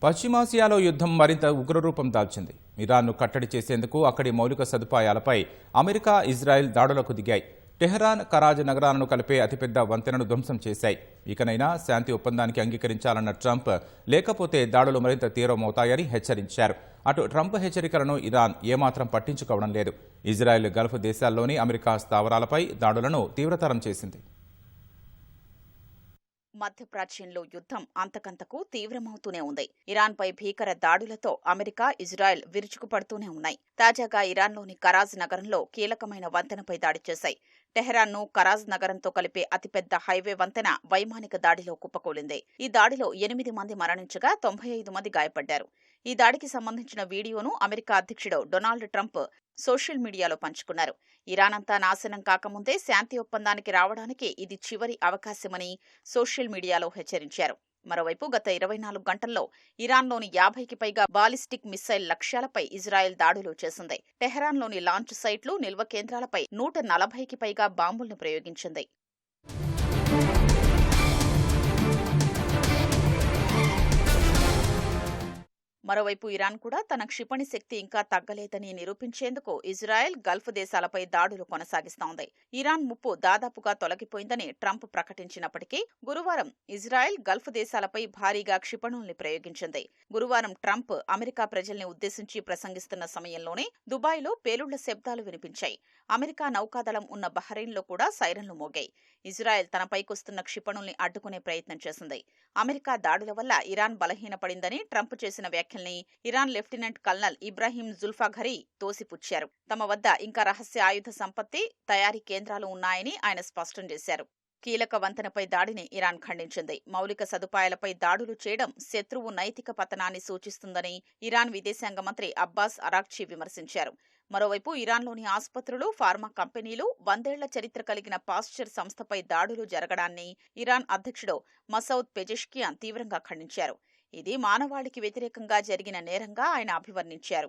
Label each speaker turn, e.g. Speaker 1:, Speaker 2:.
Speaker 1: పశ్చిమాసియాలో యుద్ధం మరింత ఉగ్రరూపం దాల్చింది. ఇరాన్ను కట్టడి చేసేందుకు అక్కడి మౌలిక సదుపాయాలపై అమెరికా, ఇజ్రాయెల్ దాడులకు దిగాయి. టెహ్రాన్, కరాజ్ నగరాలను కలిపే అతిపెద్ద వంతెనను ధ్వంసం చేశాయి. ఇకనైనా శాంతి ఒప్పందానికి అంగీకరించాలన్న ట్రంప్, లేకపోతే దాడులు మరింత తీవ్రమవుతాయని హెచ్చరించారు. అటు ట్రంప్ హెచ్చరికలను ఇరాన్ ఏమాత్రం పట్టించుకోవడం లేదు. ఇజ్రాయెల్ గల్ఫ్ దేశాల్లోని అమెరికా స్థావరాలపై దాడులను తీవ్రతరం చేసింది.
Speaker 2: మధ్యప్రాచ్యంలో యుద్ధం అంతకంతకు తీవ్రమవుతూనే ఉంది. ఇరాన్పై భీకర దాడులతో అమెరికా, ఇజ్రాయెల్ విరుచుకుపడుతూనే ఉన్నాయి. తాజాగా ఇరాన్లోని కరాజ్ నగరంలో కీలకమైన వంతెనపై దాడి చేశాయి. టెహ్రాన్ను కరాజ్ నగరంతో కలిపే అతిపెద్ద హైవే వంతెన వైమానిక దాడిలో కుప్పకూలింది. ఈ దాడిలో 8 మంది మరణించగా 95 మంది గాయపడ్డారు. ఈ దాడికి సంబంధించిన వీడియోను అమెరికా అధ్యక్షుడు డొనాల్డ్ ట్రంప్ సోషల్ మీడియాలో పంచుకున్నారు. ఇరాన్ అంతా నాశనం కాకముందే శాంతి ఒప్పందానికి రావడానికి ఇది చివరి అవకాశమని సోషల్ మీడియాలో హెచ్చరించారు. మరోవైపు గత 24 గంటల్లో ఇరాన్లోని 50కి పైగా బాలిస్టిక్ మిస్సైల్ లక్ష్యాలపై ఇజ్రాయెల్ దాడులు చేసింది. టెహ్రాన్లోని లాంచ్ సైట్లు, నిల్వ కేంద్రాలపై 140కి పైగా బాంబులను ప్రయోగించింది. మరోవైపు ఇరాన్ కూడా తన క్షిపణి శక్తి ఇంకా తగ్గలేదని నిరూపించేందుకు ఇజ్రాయెల్, గల్ఫ్ దేశాలపై దాడులు కొనసాగిస్తోంది. ఇరాన్ ముప్పు దాదాపుగా తొలగిపోయిందని ట్రంప్ ప్రకటించినప్పటికీ గురువారం ఇజ్రాయెల్, గల్ఫ్ దేశాలపై భారీగా క్షిపణుల్ని ప్రయోగించింది. గురువారం ట్రంప్ అమెరికా ప్రజల్ని ఉద్దేశించి ప్రసంగిస్తున్న సమయంలోనే దుబాయ్లో పేలుళ్ల శబ్దాలు వినిపించాయి. అమెరికా నౌకాదళం ఉన్న బహ్రెయిన్లో కూడా సైరన్లు మోగాయి. ఇజ్రాయెల్ తనపైకొస్తున్న క్షిపణుల్ని అడ్డుకునే ప్రయత్నం చేసింది. అమెరికా దాడుల వల్ల ఇరాన్ బలహీనపడిందని ట్రంప్ చేసిన వ్యాఖ్యల్ని ఇరాన్ లెఫ్టినెంట్ కల్నల్ ఇబ్రాహీం జుల్ఫాఘరీ తోసిపుచ్చారు. తమ వద్ద ఇంకా రహస్య ఆయుధ సంపత్తి, తయారీ కేంద్రాలు ఉన్నాయని ఆయన స్పష్టం చేశారు. కీలక వంతెనపై దాడిని ఇరాన్ ఖండించింది. మౌలిక సదుపాయాలపై దాడులు చేయడం శత్రువు నైతిక పతనాన్ని సూచిస్తుందని ఇరాన్ విదేశాంగ మంత్రి అబ్బాస్ అరాక్చి విమర్శించారు. మరోవైపు ఇరాన్లోని ఆసుపత్రులు, ఫార్మా కంపెనీలు, 100 ఏళ్ల చరిత్ర కలిగిన పాస్చర్ సంస్థపై దాడులు జరగడాన్ని ఇరాన్ అధ్యక్షుడు మసౌద్ పెజెష్కియాన్ తీవ్రంగా ఖండించారు. ఇది మానవాళికి వ్యతిరేకంగా జరిగిన నేరంగా ఆయన అభివర్ణించారు.